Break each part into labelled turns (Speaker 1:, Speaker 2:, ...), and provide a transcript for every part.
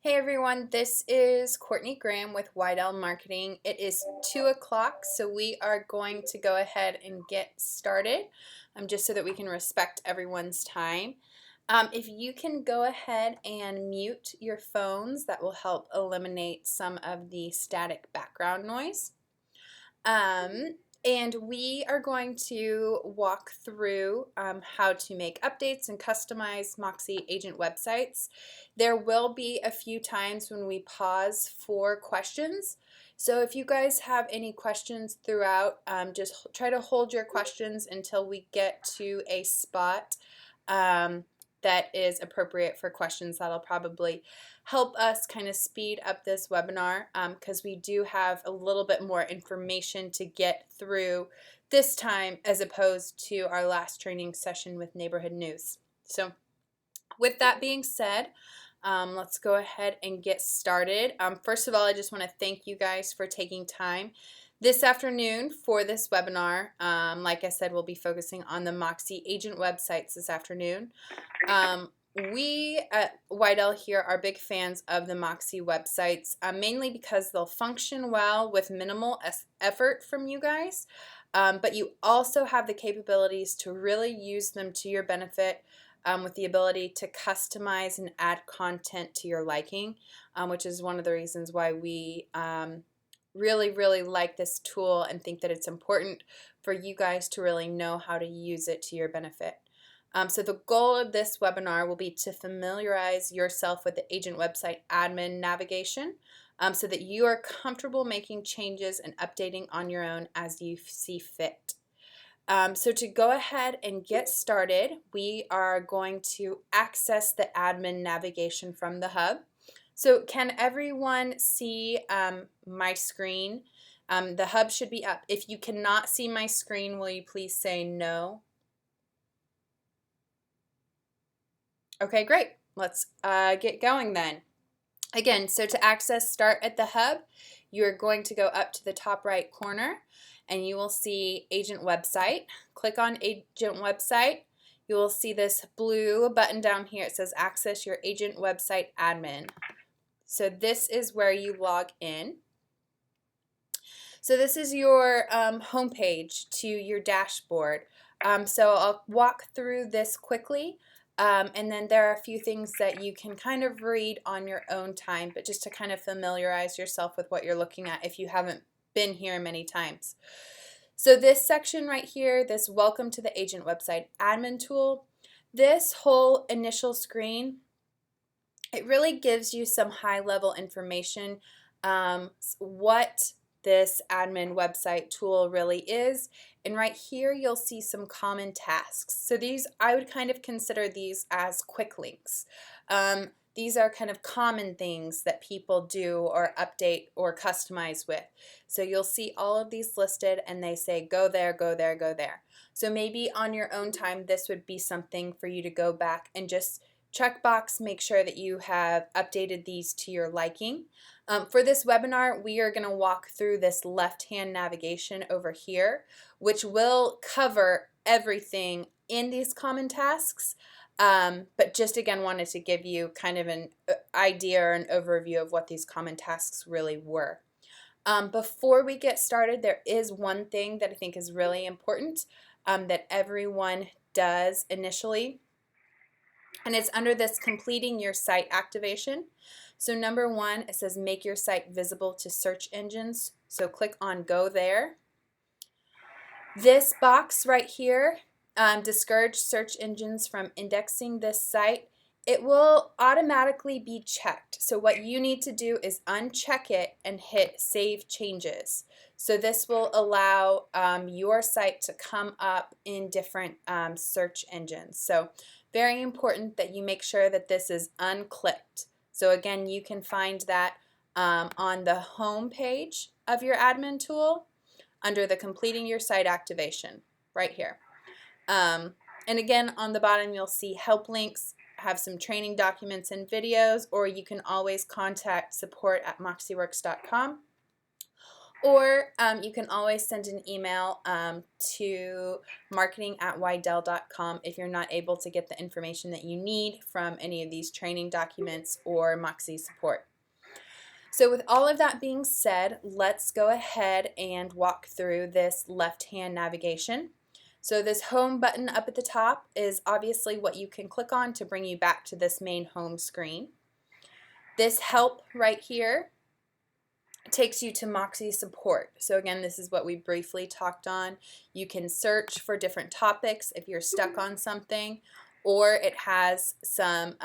Speaker 1: Hey everyone, this is Courtney Graham with Weidel Marketing. It is 2 o'clock, so we are going to go ahead and get started just so that we can respect everyone's time. If you can go ahead and mute your phones, that will help eliminate some of the static background noise. And we are going to walk through how to make updates and customize Moxie agent websites. There will be a few times when we pause for questions. So if you guys have any questions throughout, just try to hold your questions until we get to a spot that is appropriate for questions. That'll probably help us kind of speed up this webinar because we do have a little bit more information to get through this time as opposed to our last training session with neighborhood news. So with that being said, let's go ahead and get started. First of all, I just want to thank you guys for taking time this afternoon for this webinar. Like I said, we'll be focusing on the Moxie agent websites this afternoon. We at Weidel here are big fans of the Moxie websites, mainly because they'll function well with minimal effort from you guys, but you also have the capabilities to really use them to your benefit with the ability to customize and add content to your liking, which is one of the reasons why we really like this tool and think that it's important for you guys to really know how to use it to your benefit. So the goal of this webinar will be to familiarize yourself with the agent website admin navigation so that you are comfortable making changes and updating on your own as you see fit. So to go ahead and get started, we are going to access the admin navigation from the hub. So can everyone see my screen? The hub should be up. If you cannot see my screen, will you please say no? Okay, great. Let's get going then. Again, so to access Start at the Hub, you're going to go up to the top right corner and you will see Agent Website. Click on Agent Website. You will see this blue button down here. It says Access Your Agent Website Admin. So this is where you log in. So this is your home page to your dashboard. So I'll walk through this quickly. And then there are a few things that you can kind of read on your own time, but just to kind of familiarize yourself with what you're looking at if you haven't been here many times. So this section right here, this Welcome to the Agent Website Admin tool, this whole initial screen, it really gives you some high-level information, what this admin website tool really is. And right here you'll see some common tasks. So these, I would kind of consider these as quick links. These are kind of common things that people do or update or customize with. So you'll see all of these listed and they say go there, go there, go there. So maybe on your own time this would be something for you to go back and just checkbox, make sure that you have updated these to your liking. For this webinar, we are going to walk through this left-hand navigation over here, which will cover everything in these common tasks, but just again wanted to give you kind of an idea or an overview of what these common tasks really were. Before we get started, there is one thing that I think is really important that everyone does initially. And it's under this completing your site activation. So number one, it says make your site visible to search engines. So click on go there. This box right here, discourage search engines from indexing this site. It will automatically be checked. So what you need to do is uncheck it and hit save changes. So this will allow your site to come up in different search engines. So very important that you make sure that this is unclicked. So again, you can find that on the home page of your admin tool under the completing your site activation right here. And again, on the bottom you'll see help links, have some training documents and videos, or you can always contact support@moxieworks.com. Or you can always send an email to marketing@weidel.com if you're not able to get the information that you need from any of these training documents or Moxie support. So with all of that being said, let's go ahead and walk through this left-hand navigation. So this home button up at the top is obviously what you can click on to bring you back to this main home screen. This help right here takes you to Moxie support. So again, this is what we briefly talked on. You can search for different topics if you're stuck on something, or it has some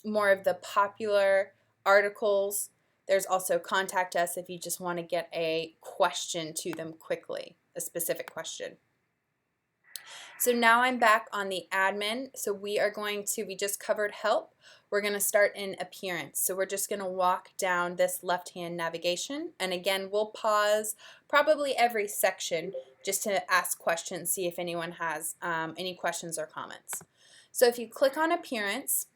Speaker 1: more of the popular articles. There's also contact us if you just want to get a question to them quickly, a specific question. So now I'm back on the admin. So we just covered help. We're going to start in appearance. So we're just going to walk down this left-hand navigation. And again, we'll pause probably every section just to ask questions, see if anyone has any questions or comments. So if you click on appearance,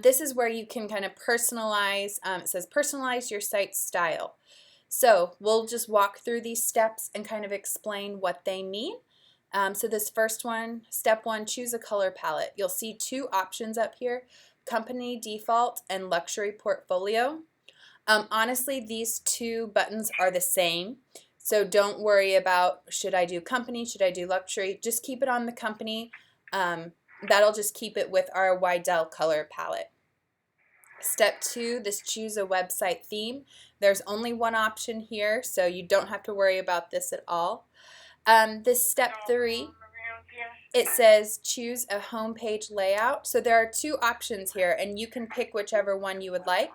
Speaker 1: this is where you can kind of personalize. It says personalize your site style. So we'll just walk through these steps and kind of explain what they mean. So this first one, step one, choose a color palette. You'll see two options up here, company default and luxury portfolio. Honestly, these two buttons are the same. So don't worry about should I do company, should I do luxury. Just keep it on the company. That'll just keep it with our Weidel color palette. Step two, this choose a website theme. There's only one option here, so you don't have to worry about this at all. This step three, it says choose a homepage layout. So there are two options here, and you can pick whichever one you would like.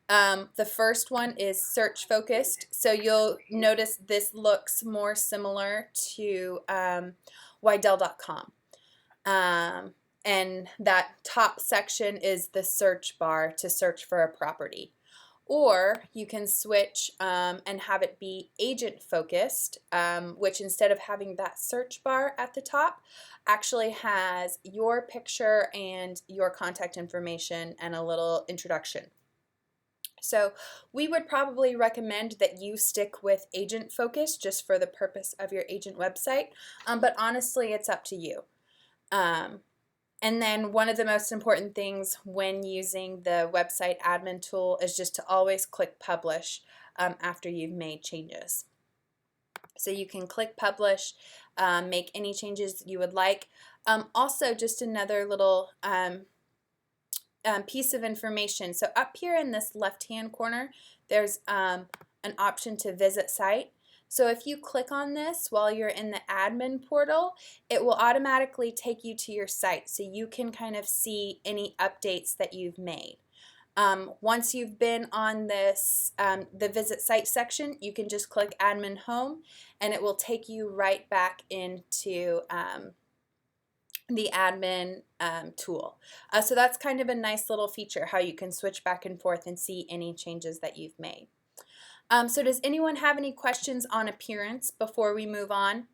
Speaker 1: The first one is search focused. So you'll notice this looks more similar to Weidel.com. And that top section is the search bar to search for a property. Or you can switch and have it be agent focused, which instead of having that search bar at the top, actually has your picture and your contact information and a little introduction. So we would probably recommend that you stick with agent focus just for the purpose of your agent website, but honestly it's up to you. And then one of the most important things when using the website admin tool is just to always click publish after you've made changes. So you can click publish, make any changes you would like. Also, just another little piece of information. So up here in this left-hand corner, there's an option to visit site. So if you click on this while you're in the admin portal, it will automatically take you to your site so you can kind of see any updates that you've made. Once you've been on this, the visit site section, you can just click admin home and it will take you right back into the admin tool. So that's kind of a nice little feature, how you can switch back and forth and see any changes that you've made. So does anyone have any questions on appearance before we move on?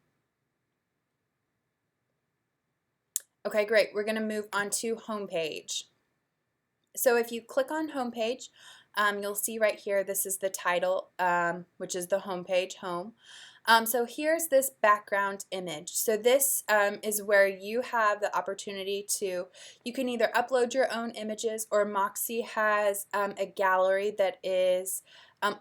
Speaker 1: Okay, great. We're going to move on to homepage. So if you click on homepage, you'll see right here, this is the title, which is the homepage, home. So here's this background image. So this is where you have the opportunity to, you can either upload your own images or Moxie has a gallery that is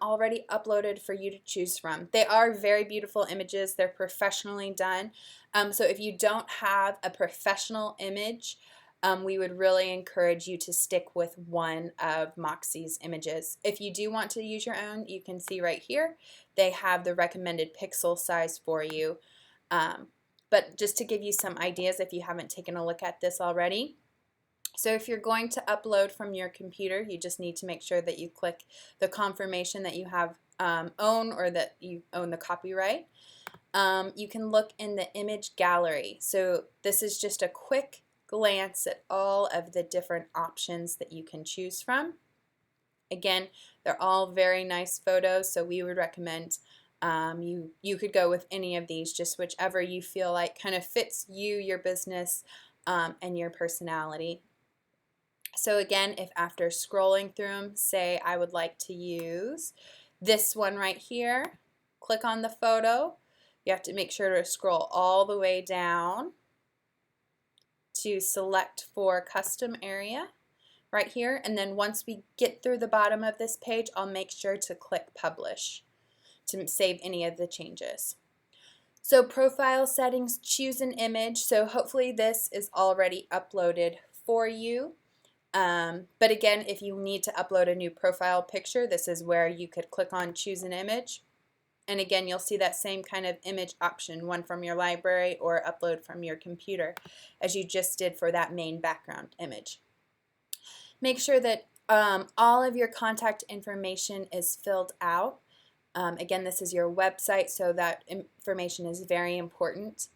Speaker 1: already uploaded for you to choose from. They are very beautiful images. They're professionally done. So if you don't have a professional image, we would really encourage you to stick with one of Moxie's images. If you do want to use your own, you can see right here, they have the recommended pixel size for you. But just to give you some ideas if you haven't taken a look at this already. So if you're going to upload from your computer, you just need to make sure that you click the confirmation that you have own or that you own the copyright. You can look in the image gallery. So this is just a quick glance at all of the different options that you can choose from. Again, they're all very nice photos, so we would recommend you could go with any of these, just whichever you feel like kind of fits you, your business, and your personality. So again, if after scrolling through them, say I would like to use this one right here, click on the photo. You have to make sure to scroll all the way down to select for custom area right here, and then once we get through the bottom of this page, I'll make sure to click publish to save any of the changes. So profile settings, choose an image. So hopefully this is already uploaded for you. But again, if you need to upload a new profile picture, this is where you could click on choose an image. And again, you'll see that same kind of image option, one from your library or upload from your computer, as you just did for that main background image. Make sure that all of your contact information is filled out. Again, this is your website, so that information is very important.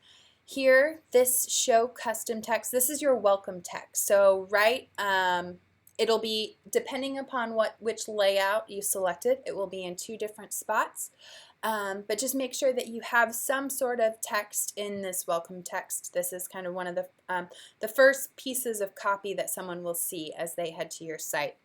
Speaker 1: Here, this show custom text, this is your welcome text. So it'll be, depending upon which layout you selected, it will be in 2 different spots. But just make sure that you have some sort of text in this welcome text. This is kind of one of the first pieces of copy that someone will see as they head to your site.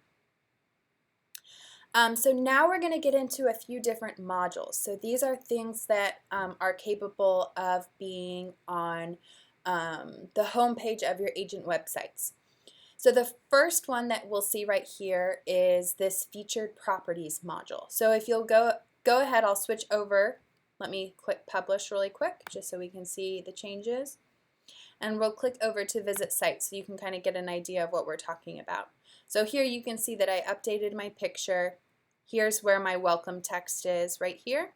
Speaker 1: So now we're going to get into a few different modules. So these are things that are capable of being on the home page of your agent websites. So the first one that we'll see right here is this featured properties module. So if you'll go ahead, I'll switch over. Let me click publish really quick just so we can see the changes. And we'll click over to visit site so you can kind of get an idea of what we're talking about. So here you can see that I updated my picture. Here's where my welcome text is right here.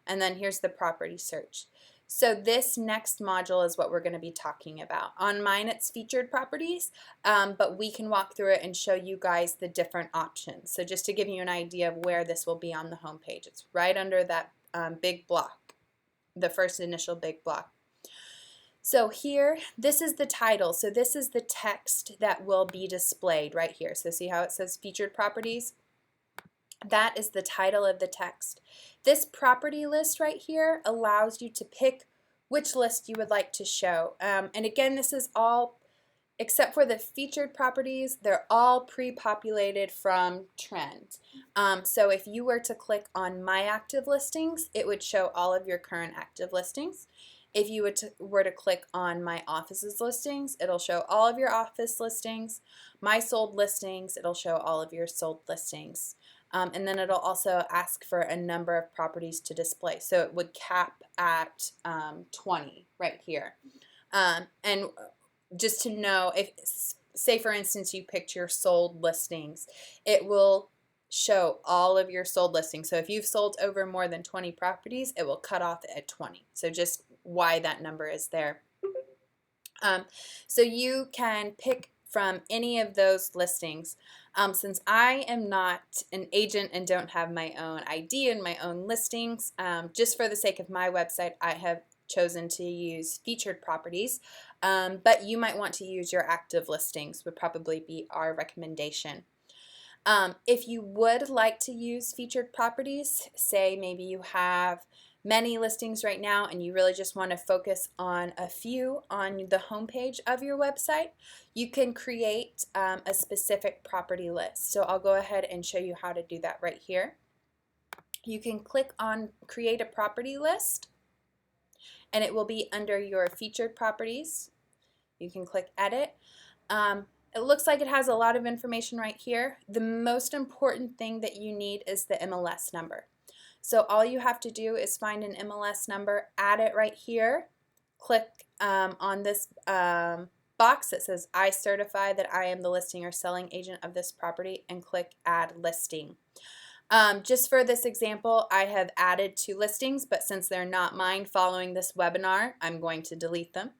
Speaker 1: And then here's the property search. So this next module is what we're going to be talking about. On mine it's featured properties, but we can walk through it and show you guys the different options. So just to give you an idea of where this will be on the home page, it's right under that big block, the first initial big block. So here, this is the title. So this is the text that will be displayed right here. So see how it says featured properties? That is the title of the text. This property list right here allows you to pick which list you would like to show. And again, this is all, except for the featured properties, they're all pre-populated from trends. So if you were to click on My Active Listings, it would show all of your current active listings. If you were to click on My Offices Listings, it'll show all of your office listings. My Sold Listings, it'll show all of your sold listings. And then it'll also ask for a number of properties to display. So it would cap at 20 right here. And just to know, if say for instance you picked your sold listings, it will show all of your sold listings. So if you've sold over more than 20 properties, it will cut off at 20. So just why that number is there. So you can pick from any of those listings. Since I am not an agent and don't have my own ID and my own listings, just for the sake of my website, I have chosen to use featured properties, but you might want to use your active listings, would probably be our recommendation. If you would like to use featured properties, say maybe you have many listings right now and you really just want to focus on a few on the home page of your website, you can create a specific property list. So I'll go ahead and show you how to do that right here. You can click on create a property list and it will be under your featured properties. You can click edit. It looks like it has a lot of information right here. The most important thing that you need is the MLS number. So all you have to do is find an MLS number, add it right here, click on this box that says I certify that I am the listing or selling agent of this property, and click add listing. Just for this example, I have added 2 listings, but since they're not mine following this webinar, I'm going to delete them.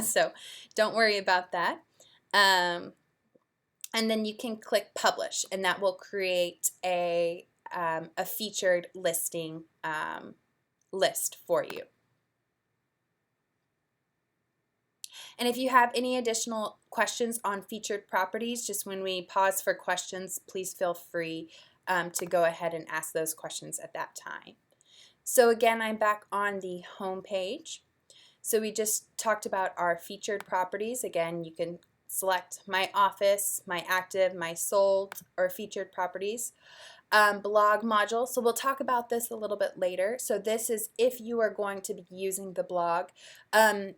Speaker 1: So don't worry about that. And then you can click publish, and that will create a featured listing list for you. And if you have any additional questions on featured properties, just when we pause for questions, please feel free to go ahead and ask those questions at that time. So again, I'm back on the home page. So we just talked about our featured properties. Again, you can select My Office, My Active, My Sold, or Featured Properties. blog module. So we'll talk about this a little bit later. So this is if you are going to be using the blog,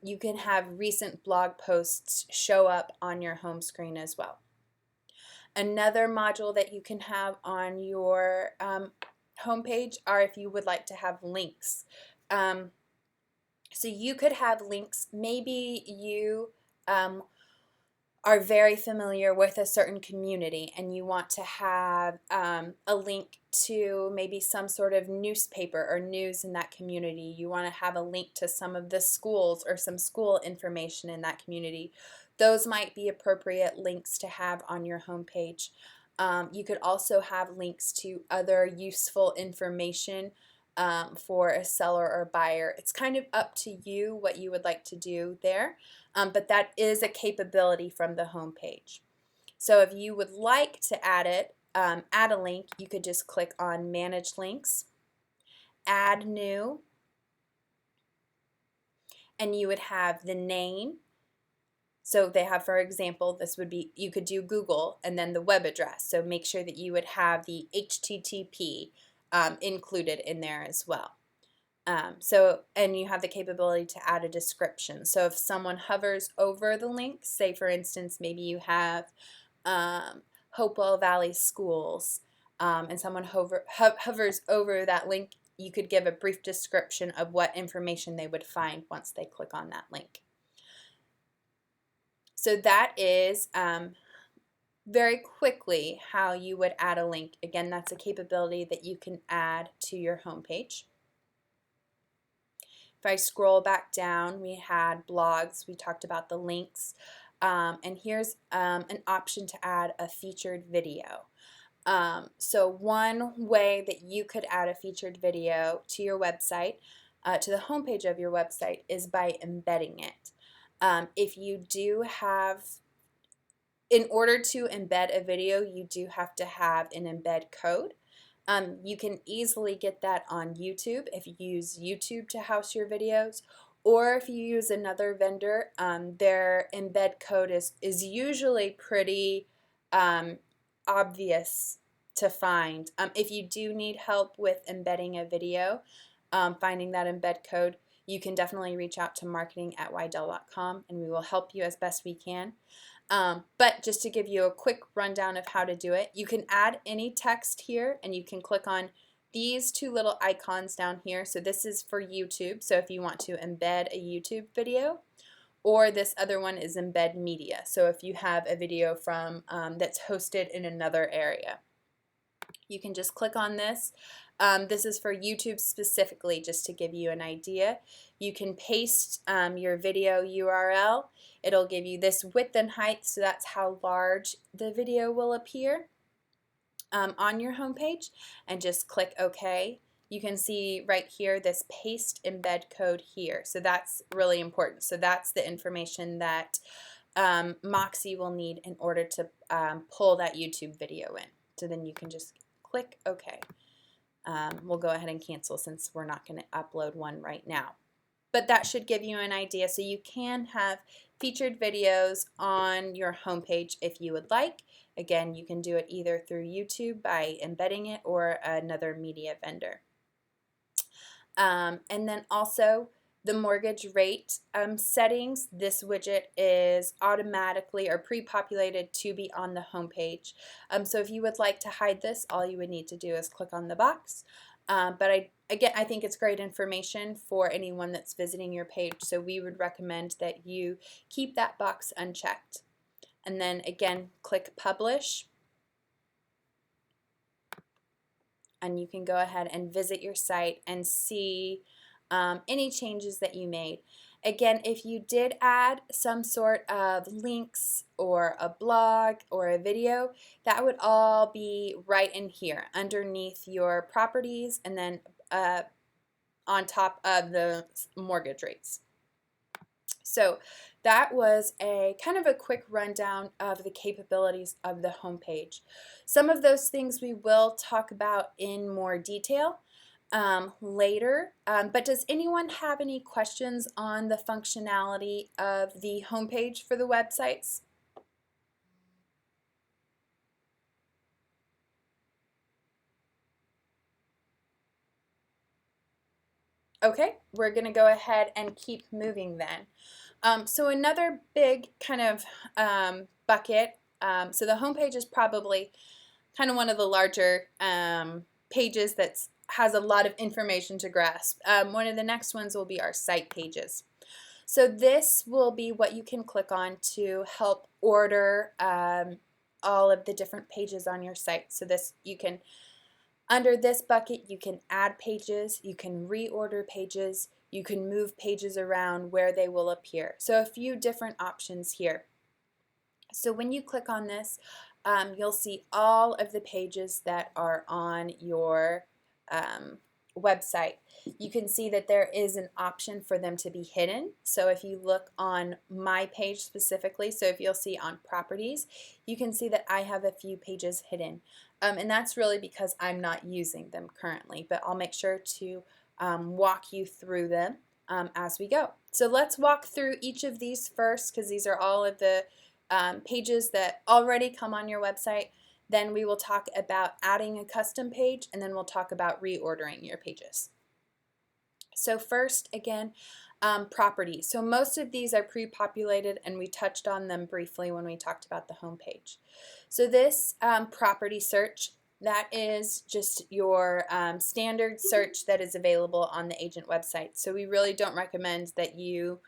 Speaker 1: you can have recent blog posts show up on your home screen as well. Another module that you can have on your homepage are if you would like to have links. So you could have links. Maybe you are very familiar with a certain community and you want to have a link to maybe some sort of newspaper or news in that community. You want to have a link to some of the schools or some school information in that community. Those might be appropriate links to have on your homepage. You could also have links to other useful information for a seller or buyer. It's kind of up to you what you would like to do there, but that is a capability from the home page. So if you would like to add it, add a link, you could just click on Manage Links, Add New, and you would have the name. So they have, for example, this would be, you could do Google and then the web address. So make sure that you would have the HTTP included in there as well. And you have the capability to add a description. So if someone hovers over the link, say for instance, maybe you have Hopewell Valley Schools, and someone hovers over that link, you could give a brief description of what information they would find once they click on that link. So that is very quickly how you would add a link. Again, that's a capability that you can add to your homepage. If I scroll back down, we had blogs, we talked about the links, and here's an option to add a featured video. So one way that you could add a featured video to your website, to the homepage of your website, is by embedding it. If you do have, in order to embed a video, you do have to have an embed code. You can easily get that on YouTube if you use YouTube to house your videos, or if you use another vendor, their embed code is usually pretty obvious to find. If you do need help with embedding a video, finding that embed code, you can definitely reach out to marketing@weidel.com and we will help you as best we can. But just to give you a quick rundown of how to do it, you can add any text here and you can click on these two little icons down here. So this is for YouTube, so if you want to embed a YouTube video, or this other one is embed media. So if you have a video from that's hosted in another area, you can just click on this. This is for YouTube specifically, just to give you an idea. You can paste your video URL. It'll give you this width and height, so that's how large the video will appear on your homepage, and just click OK. You can see right here this paste embed code here, so that's really important. So that's the information that Moxie will need in order to pull that YouTube video in. So then you can just click OK. We'll go ahead and cancel since we're not going to upload one right now. But that should give you an idea. So you can have featured videos on your homepage if you would like. Again, you can do it either through YouTube by embedding it or another media vendor. And then also the mortgage rate settings. This widget is automatically or pre-populated to be on the homepage. So if you would like to hide this, all you would need to do is click on the box. But I think it's great information for anyone that's visiting your page, so we would recommend that you keep that box unchecked. And then again, click Publish, and you can go ahead and visit your site and see any changes that you made. Again, if you did add some sort of links or a blog or a video, that would all be right in here underneath your properties and then on top of the mortgage rates. So that was a kind of a quick rundown of the capabilities of the homepage. Some of those things we will talk about in more detail later, but does anyone have any questions on the functionality of the homepage for the websites? Okay, we're going to go ahead and keep moving then. So another big kind of bucket, so the home page is probably kind of one of the larger pages that has a lot of information to grasp. One of the next ones will be our site pages. So this will be what you can click on to help order all of the different pages on your site. So this you can, under this bucket, you can add pages, you can reorder pages, you can move pages around where they will appear. So a few different options here. So when you click on this, you'll see all of the pages that are on your website. You can see that there is an option for them to be hidden. So if you look on my page specifically, so if you'll see on properties, you can see that I have a few pages hidden. And that's really because I'm not using them currently, but I'll make sure to walk you through them as we go. So let's walk through each of these first, because these are all of the pages that already come on your website. Then we will talk about adding a custom page, and then we'll talk about reordering your pages. So first, again, properties. So most of these are pre-populated, and we touched on them briefly when we talked about the home page. So this property search, that is just your standard search that is available on the agent website. So we really don't recommend that you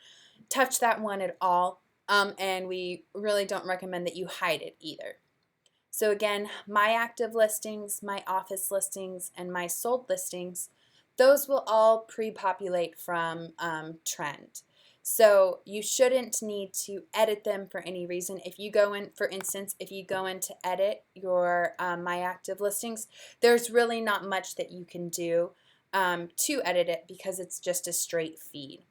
Speaker 1: touch that one at all, and we really don't recommend that you hide it either. So again, my active listings, my office listings, and my sold listings, those will all pre-populate from Trend. So you shouldn't need to edit them for any reason. If you go in, for instance, if you go in to edit your my active listings, there's really not much that you can do to edit it, because it's just a straight feed.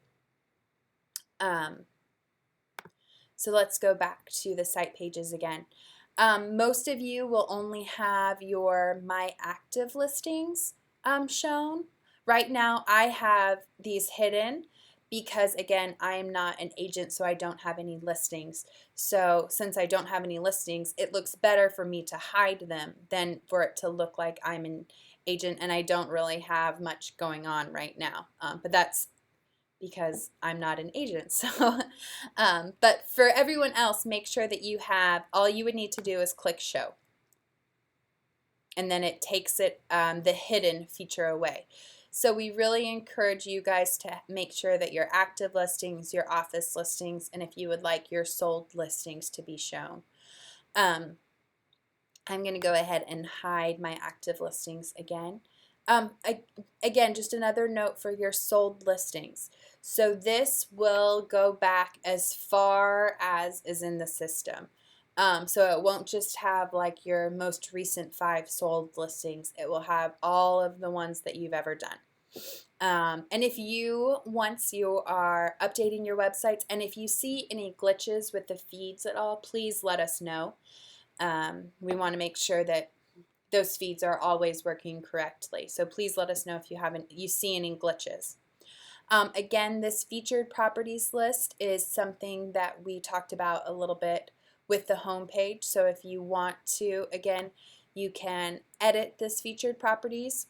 Speaker 1: So let's go back to the site pages again. Most of you will only have your My Active listings shown. Right now I have these hidden because, again, I am not an agent, so I don't have any listings. So since I don't have any listings, it looks better for me to hide them than for it to look like I'm an agent and I don't really have much going on right now. But that's because I'm not an agent. So, but for everyone else, make sure that you have, all you would need to do is click show. And then it takes it, the hidden feature away. So we really encourage you guys to make sure that your active listings, your office listings, and if you would like your sold listings to be shown. I'm going to go ahead and hide my active listings again. Again, just another note for your sold listings. So this will go back as far as is in the system. So it won't just have like your most recent 5 sold listings. It will have all of the ones that you've ever done. And if you, once you are updating your websites, and if you see any glitches with the feeds at all, please let us know. We want to make sure that those feeds are always working correctly. So please let us know if you see any glitches. Again, this featured properties list is something that we talked about a little bit with the home page. So if you want to, again, you can edit this featured properties.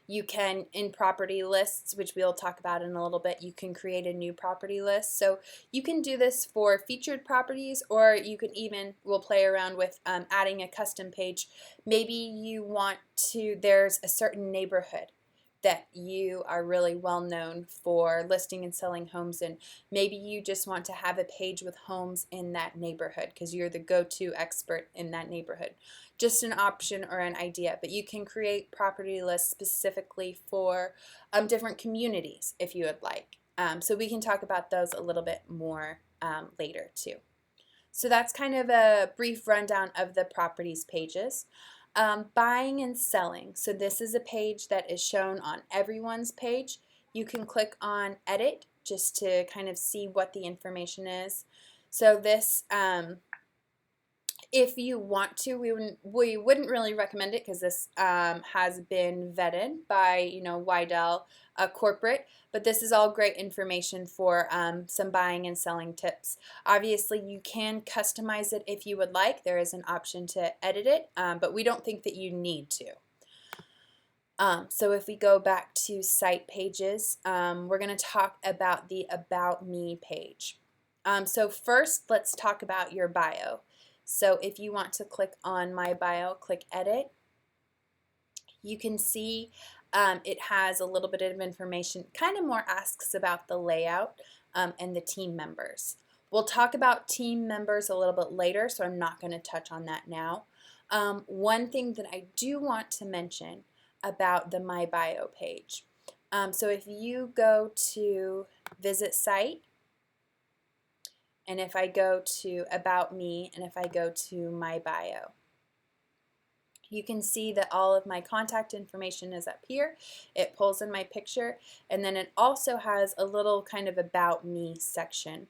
Speaker 1: You can, in property lists, which we'll talk about in a little bit, you can create a new property list. So you can do this for featured properties, or you can even, we'll play around with adding a custom page. Maybe you want to, there's a certain neighborhood that you are really well known for listing and selling homes in. Maybe you just want to have a page with homes in that neighborhood because you're the go-to expert in that neighborhood. Just an option or an idea, but you can create property lists specifically for different communities if you would like. So we can talk about those a little bit more later too. So that's kind of a brief rundown of the properties pages. Buying and selling. So this is a page that is shown on everyone's page. You can click on edit just to kind of see what the information is. So this, if you want to, we wouldn't really recommend it because this has been vetted by Weidel corporate, but this is all great information for some buying and selling tips. Obviously, you can customize it if you would like. There is an option to edit it, but we don't think that you need to. So if we go back to site pages, we're going to talk about the About Me page. So first, let's talk about your bio. So if you want to click on My Bio, click Edit. You can see it has a little bit of information, kind of more asks about the layout and the team members. We'll talk about team members a little bit later, so I'm not going to touch on that now. One thing that I do want to mention about the My Bio page. So if you go to Visit Site, and if I go to About Me, and if I go to My Bio, you can see that all of my contact information is up here. It pulls in my picture, and then it also has a little kind of About Me section.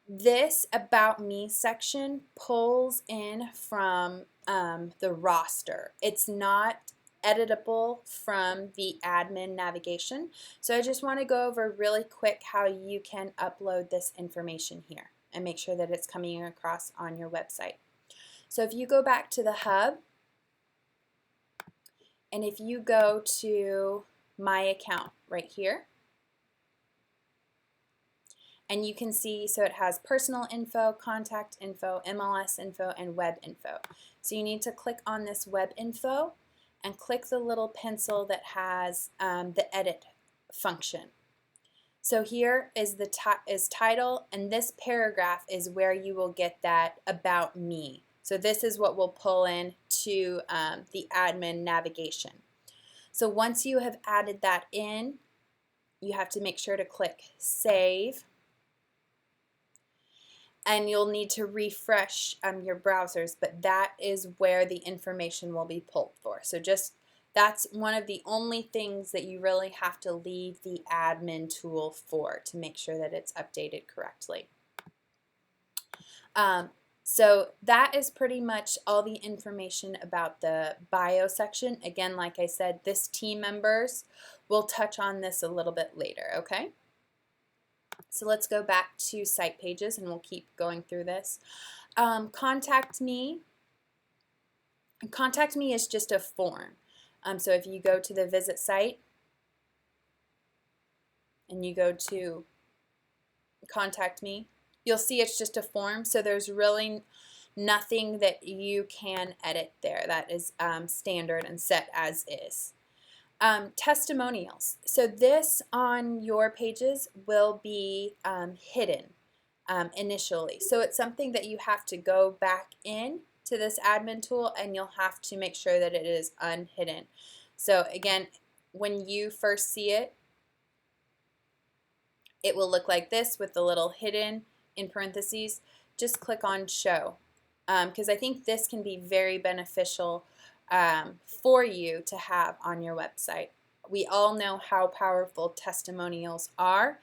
Speaker 1: This About Me section pulls in from the roster. It's not editable from the admin navigation. So I just want to go over really quick how you can upload this information here and make sure that it's coming across on your website. So if you go back to the hub, and if you go to My Account right here, and you can see, so it has personal info, contact info, MLS info, and web info. So you need to click on this web info and click the little pencil that has the edit function. So here is the title, and this paragraph is where you will get that About Me. So this is what will pull in to the admin navigation. So once you have added that in, you have to make sure to click Save, and you'll need to refresh your browsers, but that is where the information will be pulled for. So just that's one of the only things that you really have to leave the admin tool for, to make sure that it's updated correctly. So that is pretty much all the information about the bio section. Again, like I said, this team members, we'll touch on this a little bit later, okay? So let's go back to site pages, and we'll keep going through this. Contact Me. Contact Me is just a form. So if you go to the Visit Site and you go to Contact Me, you'll see it's just a form, so there's really nothing that you can edit there. That is standard and set as is. Testimonials. So this on your pages will be hidden initially. So it's something that you have to go back in to this admin tool, and you'll have to make sure that it is unhidden. So again, when you first see it, it will look like this with the little hidden in parentheses. Just click on Show, because I think this can be very beneficial for you to have on your website. We all know how powerful testimonials are.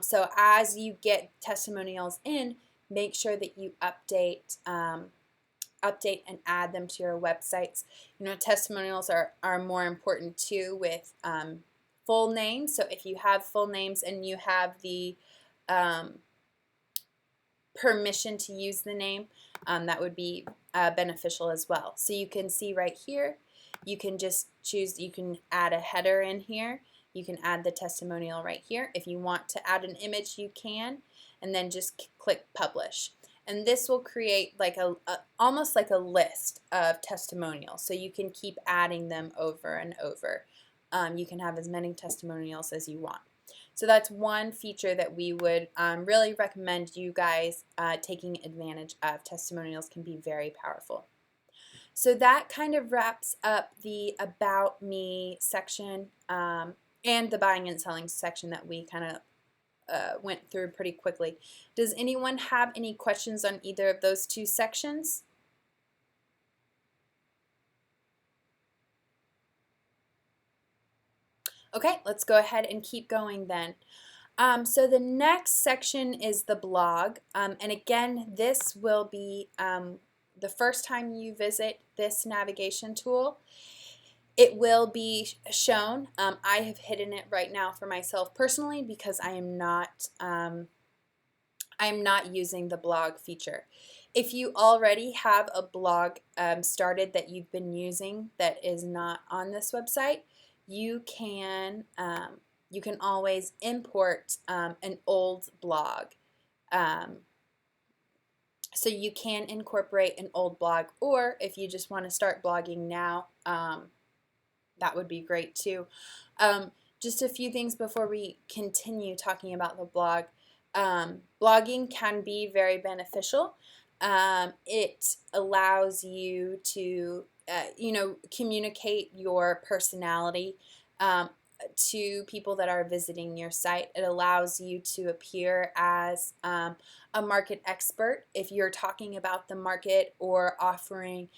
Speaker 1: So as you get testimonials in, make sure that you update and add them to your websites. You know, testimonials are more important too with full names. So if you have full names and you have the permission to use the name, that would be beneficial as well. So you can see right here, you can just choose, you can add a header in here, you can add the testimonial right here. If you want to add an image, you can, and then just click Publish. And this will create like almost like a list of testimonials, so you can keep adding them over and over. You can have as many testimonials as you want. So that's one feature that we would really recommend you guys taking advantage of. Testimonials can be very powerful. So that kind of wraps up the About Me section and the buying and selling section that we kind of went through pretty quickly. Does anyone have any questions on either of those two sections? Okay, let's go ahead and keep going then. So the next section is the blog, and again, this will be the first time you visit this navigation tool. It will be shown. I have hidden it right now for myself personally because I am not I'm not using the blog feature. If you already have a blog started that you've been using that is not on this website, you can always import an old blog. So you can incorporate an old blog, or if you just want to start blogging now, that would be great too. Just a few things before we continue talking about the blog. Blogging can be very beneficial. It allows you to, communicate your personality to people that are visiting your site. It allows you to appear as a market expert if you're talking about the market or offering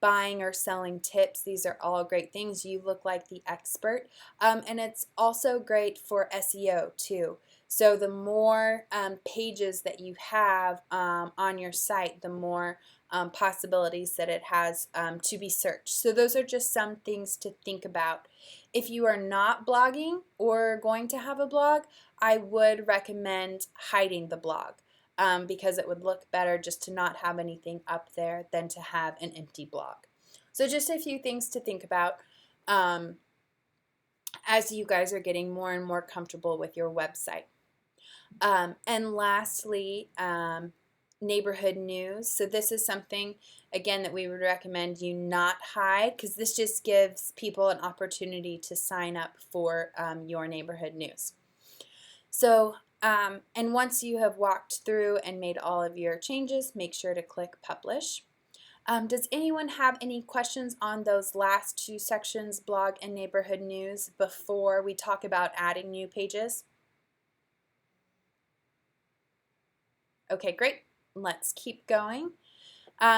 Speaker 1: buying or selling tips. These are all great things. You look like the expert. And it's also great for SEO too. So the more pages that you have on your site, the more possibilities that it has to be searched. So those are just some things to think about. If you are not blogging or going to have a blog, I would recommend hiding the blog. Because it would look better just to not have anything up there than to have an empty blog. So just a few things to think about as you guys are getting more and more comfortable with your website. And lastly, neighborhood news. So this is something, again, that we would recommend you not hide, because this just gives people an opportunity to sign up for your neighborhood news. So and once you have walked through and made all of your changes, make sure to click Publish. Does anyone have any questions on those last two sections, blog and neighborhood news, before we talk about adding new pages? Okay, great. Let's keep going.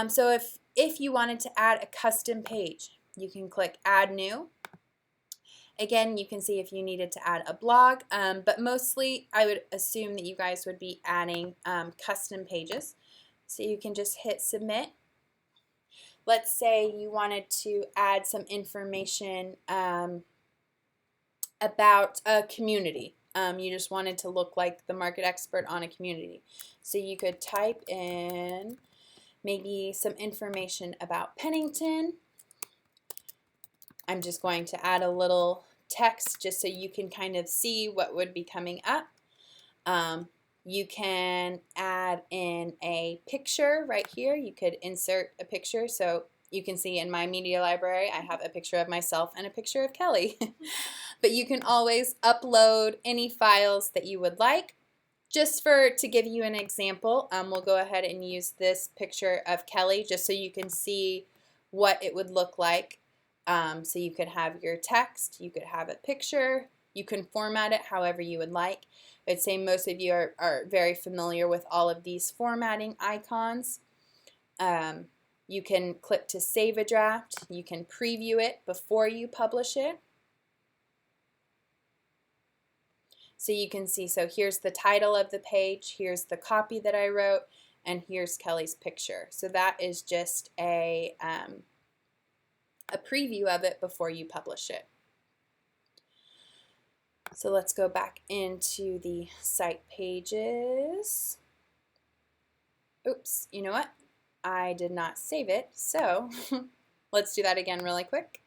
Speaker 1: So if you wanted to add a custom page, you can click Add New. Again, you can see if you needed to add a blog, but mostly I would assume that you guys would be adding custom pages. So you can just hit Submit. Let's say you wanted to add some information about a community. You just wanted to look like the market expert on a community. So you could type in maybe some information about Pennington. I'm just going to add a little text just so you can kind of see what would be coming up. You can add in a picture right here. You could insert a picture. So you can see in my media library I have a picture of myself and a picture of Kelly. But you can always upload any files that you would like. Just to give you an example, we'll go ahead and use this picture of Kelly just so you can see what it would look like. So you could have your text, you could have a picture, you can format it however you would like. I'd say most of you are very familiar with all of these formatting icons. You can click to save a draft, you can preview it before you publish it. So you can see, so here's the title of the page, here's the copy that I wrote, and here's Kelly's picture. So that is just a preview of it before you publish it. So let's go back into the site pages. Oops, you know what? I did not save it, so let's do that again really quick.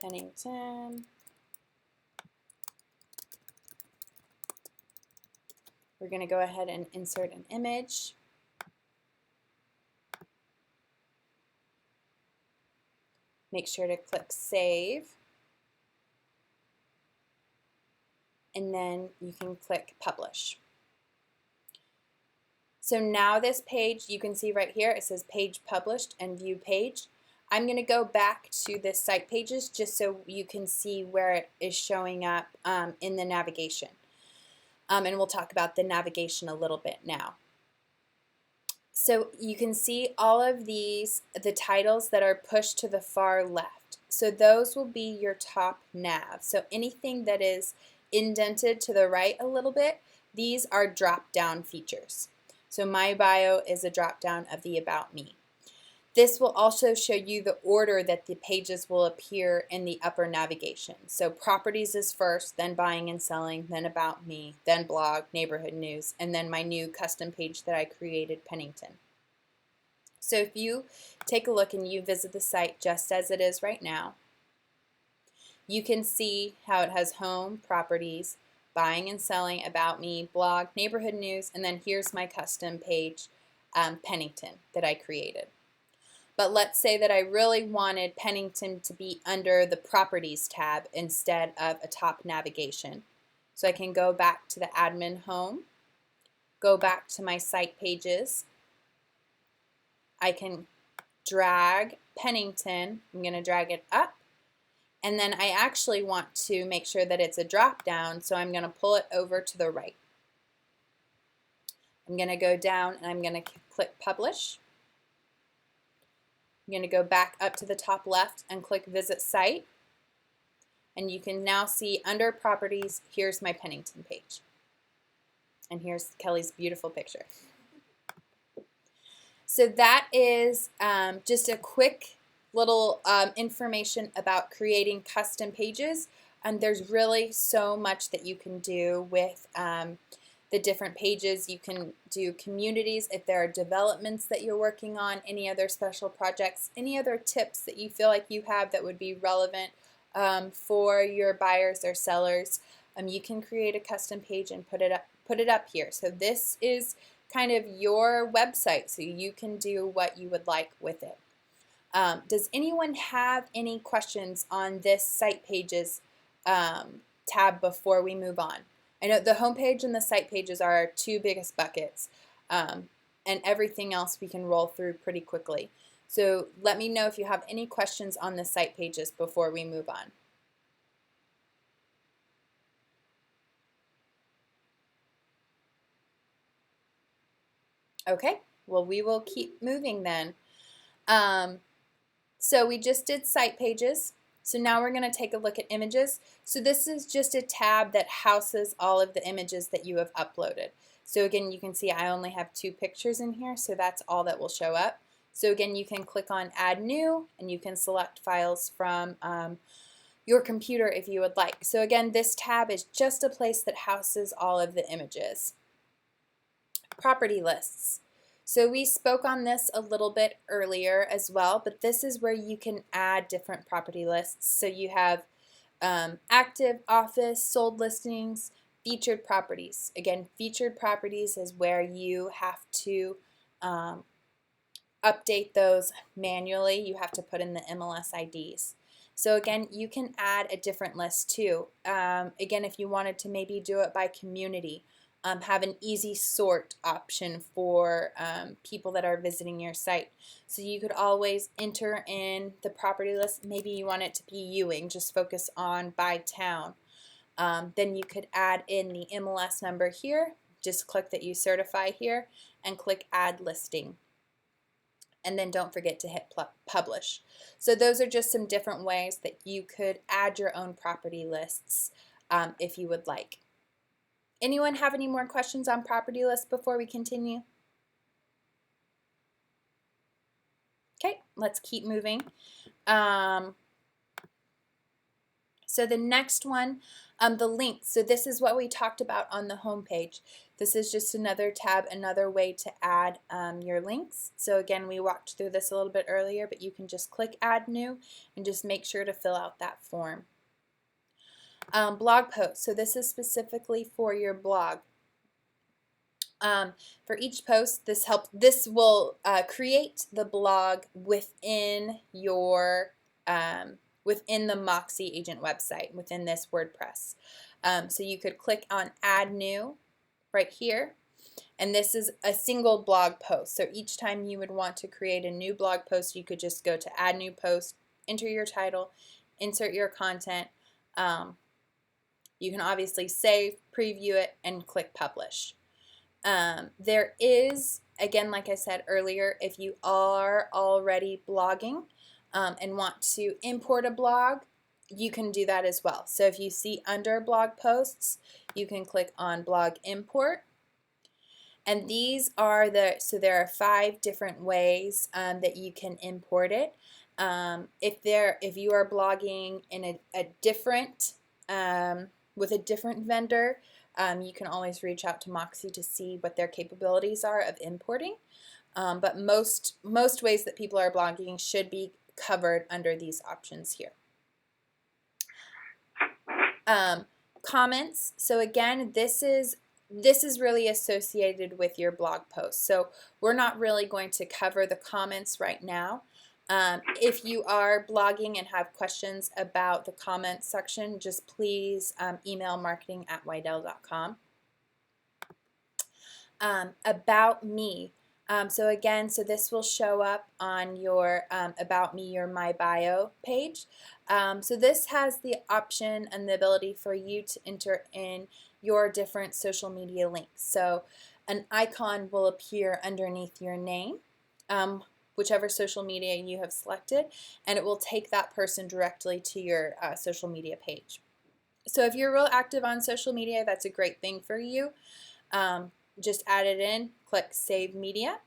Speaker 1: Pennington. We're going to go ahead and insert an image. Make sure to click Save. And then you can click Publish. So now this page, you can see right here, it says Page Published and View Page. I'm going to go back to the site pages just so you can see where it is showing up in the navigation. And we'll talk about the navigation a little bit now. So you can see all of these, the titles that are pushed to the far left. So those will be your top nav. So anything that is indented to the right a little bit, these are drop-down features. So my bio is a drop-down of the About Me. This will also show you the order that the pages will appear in the upper navigation. So properties is first, then buying and selling, then about me, then blog, neighborhood news, and then my new custom page that I created, Pennington. So if you take a look and you visit the site just as it is right now, you can see how it has home, properties, buying and selling, about me, blog, neighborhood news, and then here's my custom page, Pennington, that I created. But let's say that I really wanted Pennington to be under the Properties tab instead of a top navigation. So I can go back to the admin home, go back to my site pages. I can drag Pennington. I'm going to drag it up. And then I actually want to make sure that it's a drop down, so I'm going to pull it over to the right. I'm going to go down and I'm going to click Publish. I'm going to go back up to the top left and click Visit Site. And you can now see under Properties, here's my Pennington page. And here's Kelly's beautiful picture. So that is just a quick little information about creating custom pages. And there's really so much that you can do with the different pages. You can do communities if there are developments that you're working on, any other special projects, any other tips that you feel like you have that would be relevant for your buyers or sellers. You can create a custom page and put it up here. So this is kind of your website, so you can do what you would like with it. Does anyone have any questions on this site pages tab before we move on? I know the home page and the site pages are our two biggest buckets, and everything else we can roll through pretty quickly. So let me know if you have any questions on the site pages before we move on. Okay, well, we will keep moving then. So we just did site pages. So now we're going to take a look at images. So this is just a tab that houses all of the images that you have uploaded. So again, you can see I only have 2 pictures in here, so that's all that will show up. So again, you can click on Add New, and you can select files from your computer if you would like. So again, this tab is just a place that houses all of the images. Property lists. So we spoke on this a little bit earlier as well, but this is where you can add different property lists. So you have active, office, sold listings, featured properties. Again, featured properties is where you have to update those manually. You have to put in the MLS IDs. So again, you can add a different list too. Again, if you wanted to maybe do it by community, have an easy sort option for people that are visiting your site. So you could always enter in the property list. Maybe you want it to be Ewing, just focus on by town. Then you could add in the MLS number here. Just click that you certify here and click Add Listing. And then don't forget to hit Publish. So those are just some different ways that you could add your own property lists if you would like. Anyone have any more questions on property lists before we continue? Okay, let's keep moving. So the next one, the links. So this is what we talked about on the home page. This is just another tab, another way to add your links. So again, we walked through this a little bit earlier, but you can just click Add New and just make sure to fill out that form. Blog posts. So this is specifically for your blog. For each post, this will create the blog within your within the Moxie Agent website, within this WordPress. So you could click on Add New right here, and this is a single blog post. So each time you would want to create a new blog post, you could just go to Add New Post, enter your title, insert your content. You can obviously save, preview it, and click Publish. There is, again, like I said earlier, if you are already blogging and want to import a blog, you can do that as well. So if you see under blog posts, you can click on blog import. And these are so there are 5 different ways that you can import it. If you are blogging in a different with a different vendor, you can always reach out to Moxie to see what their capabilities are of importing. But most ways that people are blogging should be covered under these options here. Comments. So again, this is really associated with your blog post. So we're not really going to cover the comments right now. If you are blogging and have questions about the comments section, just please email marketing@weidel.com. About me. So again, this will show up on your About Me, your My Bio page. So this has the option and the ability for you to enter in your different social media links. So an icon will appear underneath your name, whichever social media you have selected, and it will take that person directly to your social media page. So if you're real active on social media, that's a great thing for you. Just add it in, click Save Media.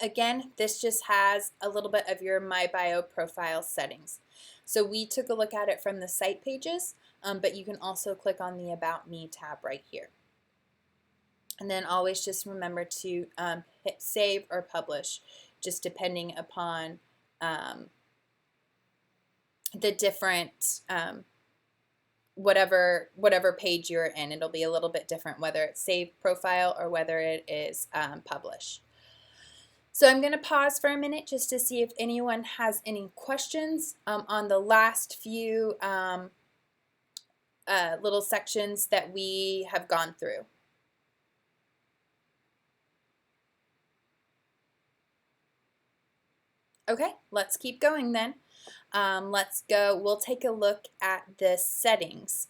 Speaker 1: Again, this just has a little bit of your My Bio profile settings. So we took a look at it from the site pages, but you can also click on the About Me tab right here. And then always just remember to hit Save or Publish, just depending upon the different whatever page you're in. It'll be a little bit different whether it's Save Profile or whether it is Publish. So I'm going to pause for a minute just to see if anyone has any questions on the last few little sections that we have gone through. Okay, let's keep going then. Let's go. We'll take a look at the settings.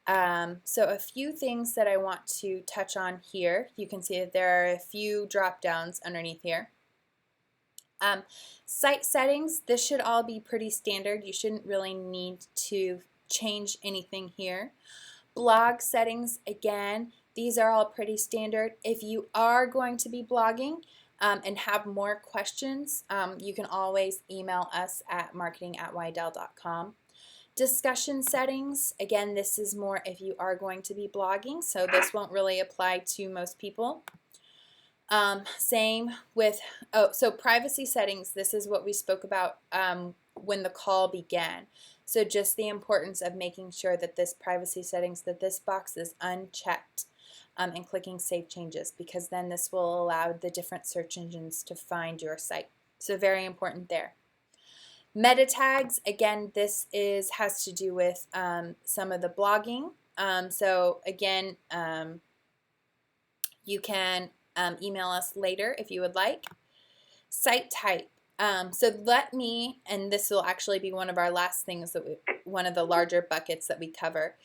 Speaker 1: So a few things that I want to touch on here. You can see that there are a few drop downs underneath here. Site settings, this should all be pretty standard. You shouldn't really need to change anything here. Blog settings, again, these are all pretty standard. If you are going to be blogging and have more questions, you can always email us at marketing@weidel.com. Discussion settings, again, this is more if you are going to be blogging, so this won't really apply to most people. Same with, so privacy settings, this is what we spoke about when the call began. So just the importance of making sure that this privacy settings, that this box is unchecked and clicking Save Changes, because then this will allow the different search engines to find your site. So very important there. Meta tags, again, this has to do with some of the blogging. So again, you can email us later if you would like. Site type. So let me, and this will actually be one of our last things, one of the larger buckets that we cover.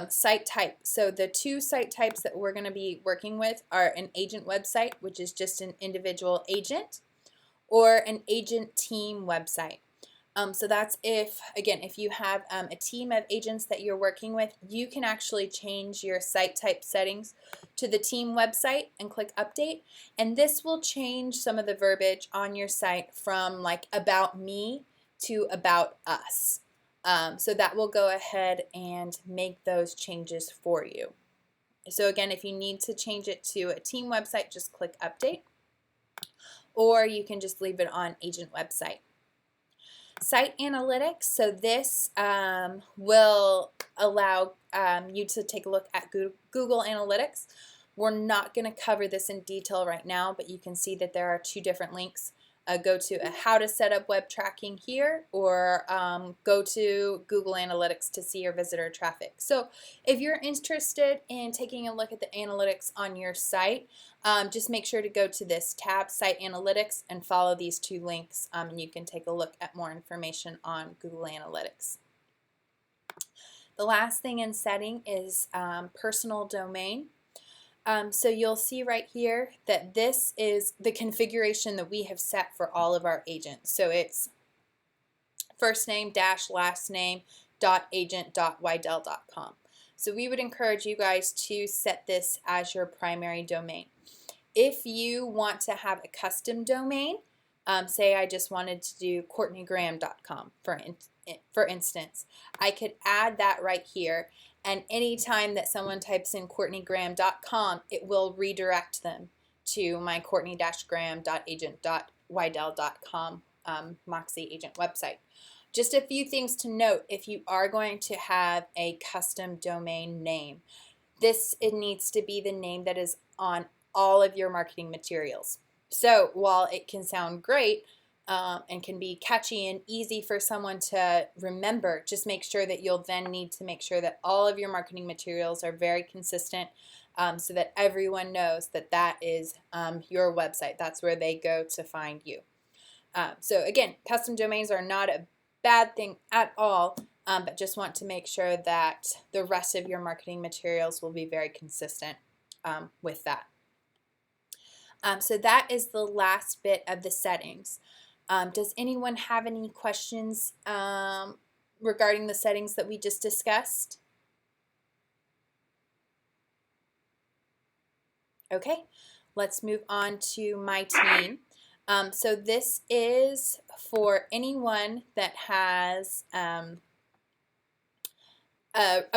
Speaker 1: Site type. So the 2 site types that we're going to be working with are an agent website, which is just an individual agent, or an agent team website. So that's if you have a team of agents that you're working with, you can actually change your site type settings to the team website and click Update. And this will change some of the verbiage on your site from like About Me to About Us. So that will go ahead and make those changes for you. So again, if you need to change it to a team website, just click Update. Or you can just leave it on agent website. Site analytics, so this will allow you to take a look at Google Analytics. We're not going to cover this in detail right now, but you can see that there are 2 different links. Go to how to set up web tracking here, or go to Google Analytics to see your visitor traffic. So if you're interested in taking a look at the analytics on your site, just make sure to go to this tab, Site Analytics, and follow these 2 links, and you can take a look at more information on Google Analytics. The last thing in setting is personal domain. So you'll see right here that this is the configuration that we have set for all of our agents. So it's first name dash last name .agent.weidel.com. So we would encourage you guys to set this as your primary domain. If you want to have a custom domain, say I just wanted to do CourtneyGraham.com for instance, I could add that right here, and anytime that someone types in CourtneyGraham.com, it will redirect them to my Courtney-Graham.agent.weidel.com Moxie agent website. Just a few things to note if you are going to have a custom domain name. It needs to be the name that is on all of your marketing materials. So while it can sound great and can be catchy and easy for someone to remember, just make sure that you'll then need to make sure that all of your marketing materials are very consistent so that everyone knows that that is your website. That's where they go to find you. So again, custom domains are not a bad thing at all, but just want to make sure that the rest of your marketing materials will be very consistent with that. So that is the last bit of the settings. Does anyone have any questions regarding the settings that we just discussed? Okay, let's move on to my team. So this is for anyone that has a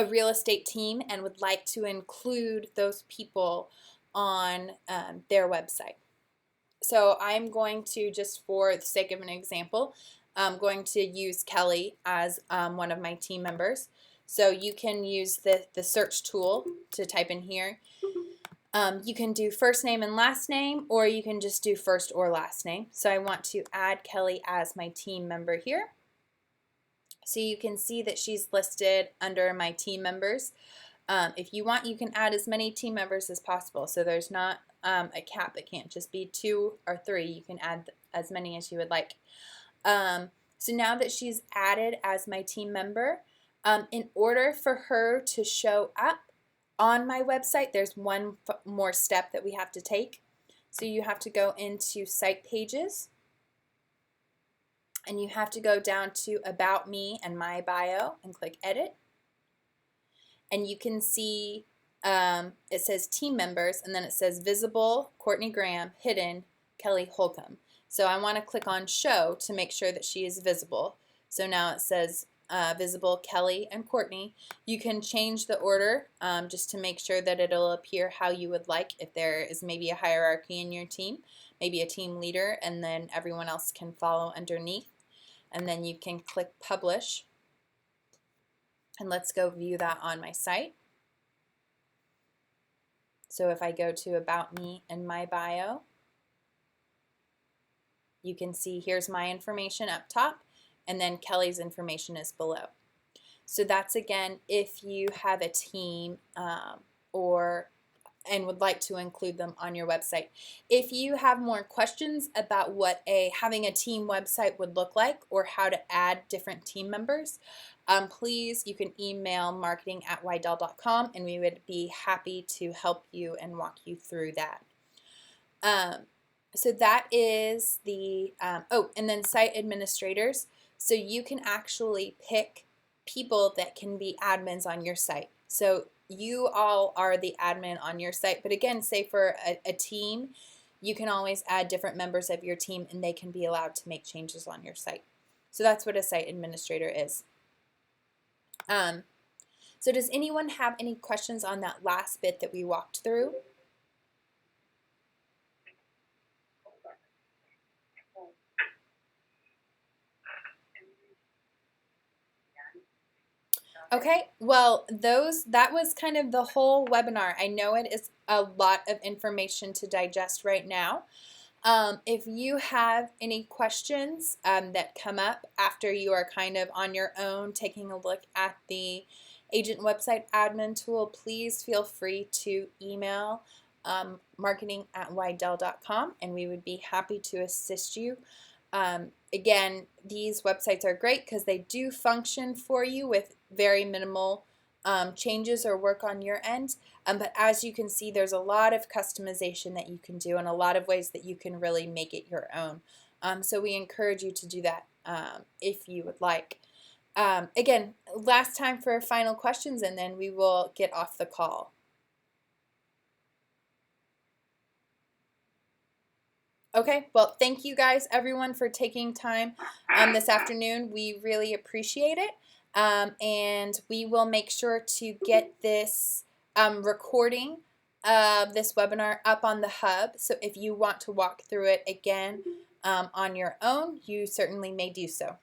Speaker 1: real estate team and would like to include those people on their website. So I'm going to, just for the sake of an example, I'm going to use Kelly as one of my team members. So you can use the search tool to type in here. You can do first name and last name, or you can just do first or last name. So I want to add Kelly as my team member here. So you can see that she's listed under my team members. If you want, you can add as many team members as possible. So there's not a cap. It can't just be 2 or 3. You can add as many as you would like. So now that she's added as my team member, in order for her to show up on my website, there's one more step that we have to take. So you have to go into Site Pages, and you have to go down to About Me and My Bio and click Edit. And you can see it says Team Members, and then it says Visible, Courtney Graham, Hidden, Kelly Holcomb. So I want to click on Show to make sure that she is visible. So now it says Visible, Kelly, and Courtney. You can change the order just to make sure that it'll appear how you would like. If there is maybe a hierarchy in your team, maybe a team leader, and then everyone else can follow underneath. And then you can click Publish. And let's go view that on my site. So if I go to About Me and My Bio, you can see here's my information up top, and then Kelly's information is below. So that's, again, if you have a team and would like to include them on your website. If you have more questions about what having a team website would look like, or how to add different team members, please, you can email marketing@weidel.com, and we would be happy to help you and walk you through that. So that is the, and then site administrators. So you can actually pick people that can be admins on your site. So you all are the admin on your site, but again, say for a team, you can always add different members of your team, and they can be allowed to make changes on your site. So that's what a site administrator is. So does anyone have any questions on that last bit that we walked through? Okay, well, that was kind of the whole webinar. I know it is a lot of information to digest right now. If you have any questions that come up after you are kind of on your own taking a look at the agent website admin tool, please feel free to email marketing@weidel.com, and we would be happy to assist you. Again, these websites are great because they do function for you with very minimal changes or work on your end. But as you can see, there's a lot of customization that you can do, and a lot of ways that you can really make it your own. So we encourage you to do that if you would like. Again, last time for final questions, and then we will get off the call. Okay, well, thank you guys, everyone, for taking time this afternoon. We really appreciate it. And we will make sure to get this recording of this webinar up on the hub. So if you want to walk through it again on your own, you certainly may do so.